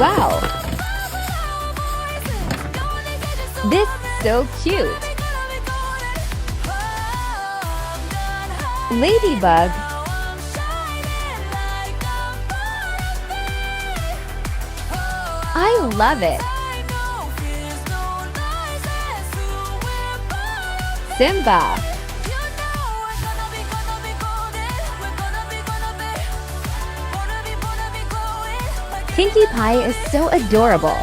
Wow! This is so cute! Ladybug. I love it! Simba. Pinkie Pie is so adorable.